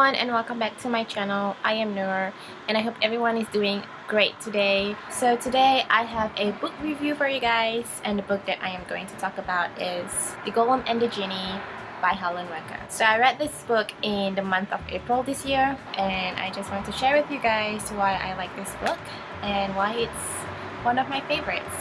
everyone and welcome back to my channel. I am Noor and I hope everyone is doing great today. So today I have a book review for you guys, and the book that I am going to talk about is The Golem and the Genie by Helene Wecker. So I read this book in the month of April this year, and I just want to share with you guys why I like this book and why it's one of my favorites.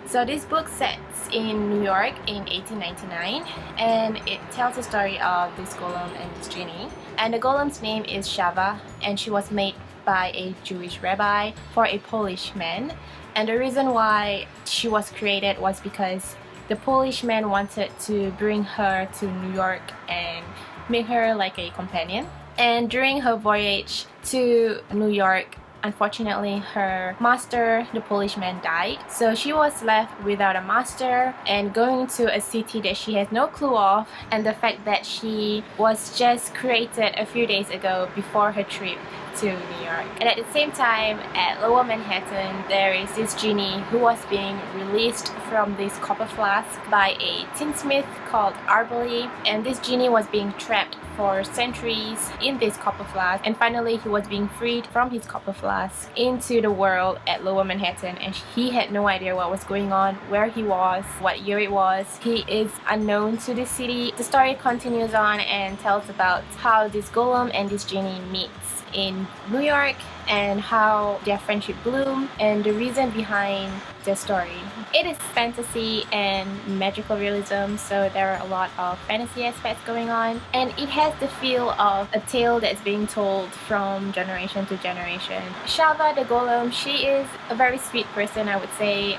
So this book sets in New York in 1899, and it tells the story of this golem and this genie. And the golem's name is Shava, and she was made by a Jewish rabbi for a Polish man. And the reason why she was created was because the Polish man wanted to bring her to New York and make her like a companion. And during her voyage to New York, unfortunately, her master, the Polish man, died. So she was left without a master and going to a city that she has no clue of, and the fact that she was just created a few days ago before her trip to New York. And at the same time, at Lower Manhattan, there is this genie who was being released from this copper flask by a tinsmith called Arbely, and this genie was being trapped for centuries in this copper flask, and finally he was being freed from his copper flask into the world at Lower Manhattan, and he had no idea what was going on, where he was, what year it was. He is unknown to the city. The story continues on and tells about how this golem and this genie meets in New York and how their friendship bloomed and the reason behind the story. It is fantasy and magical realism, so there are a lot of fantasy aspects going on, and it has the feel of a tale that's being told from generation to generation. Shava the golem, she is a very sweet person, I would say,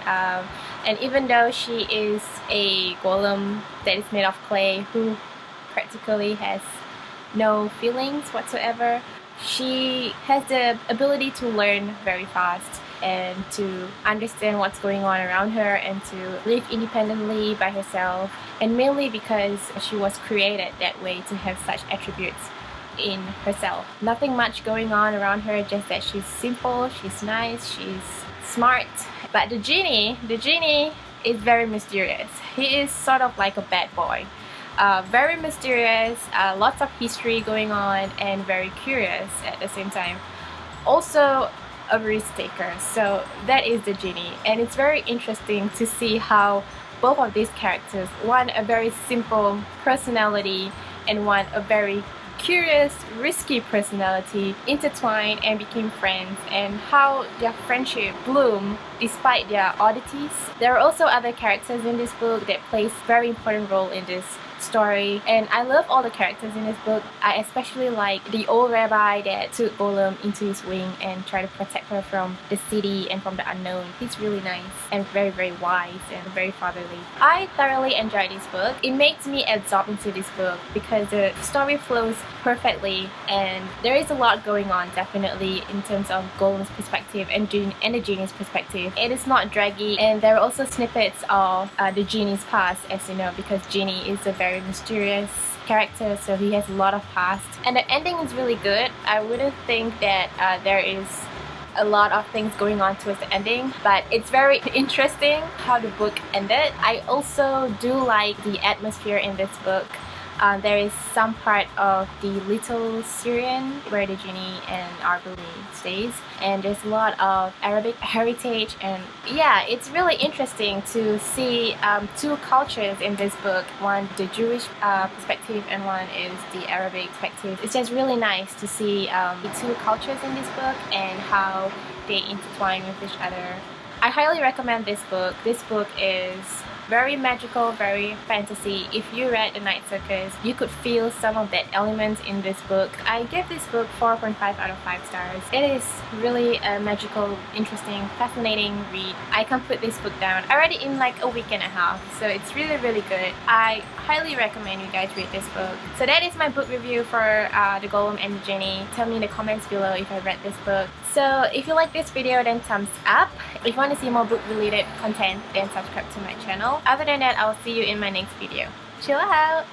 and even though she is a golem that is made of clay who practically has no feelings whatsoever, she has the ability to learn very fast and to understand what's going on around her and to live independently by herself, and mainly because she was created that way to have such attributes in herself. Nothing much going on around her, just that she's simple, she's nice, she's smart. But the genie is very mysterious. He is sort of like a bad boy. Very mysterious, lots of history going on, and very curious at the same time. Also a risk taker. So that is the genie, and it's very interesting to see how both of these characters, one a very simple personality and one a very curious, risky personality, intertwined and became friends, and how their friendship bloomed despite their oddities. There are also other characters in this book that plays very important role in this story, and I love all the characters in this book. I especially like the old rabbi that took Golem into his wing and tried to protect her from the city and from the unknown. He's really nice and very, very wise and very fatherly. I thoroughly enjoyed this book. It makes me absorb into this book because the story flows perfectly, and there is a lot going on definitely in terms of Golem's perspective and the genie's perspective. It is not draggy, and there are also snippets of the genie's past, as you know, because Genie is a very mysterious character, so he has a lot of past, and the ending is really good. I wouldn't think that there is a lot of things going on towards the ending, but it's very interesting how the book ended. I also do like the atmosphere in this book. There is some part of the little Syrian where the genie and Arbely stays, and there's a lot of Arabic heritage, and yeah, it's really interesting to see two cultures in this book. One the Jewish perspective and one is the Arabic perspective. It's just really nice to see the two cultures in this book and how they intertwine with each other. I highly recommend this book. This book is very magical, very fantasy. If you read The Night Circus, you could feel some of that element in this book. I give this book 4.5 out of 5 stars. It is really a magical, interesting, fascinating read. I can't put this book down. I read it in like a week and a half, so it's really, really good. I highly recommend you guys read this book. So that is my book review for The Golem and the Genie. Tell me in the comments below if I read this book. So if you like this video, then thumbs up. If you want to see more book related content, then subscribe to my channel. Other than that, I'll see you in my next video. Chill out!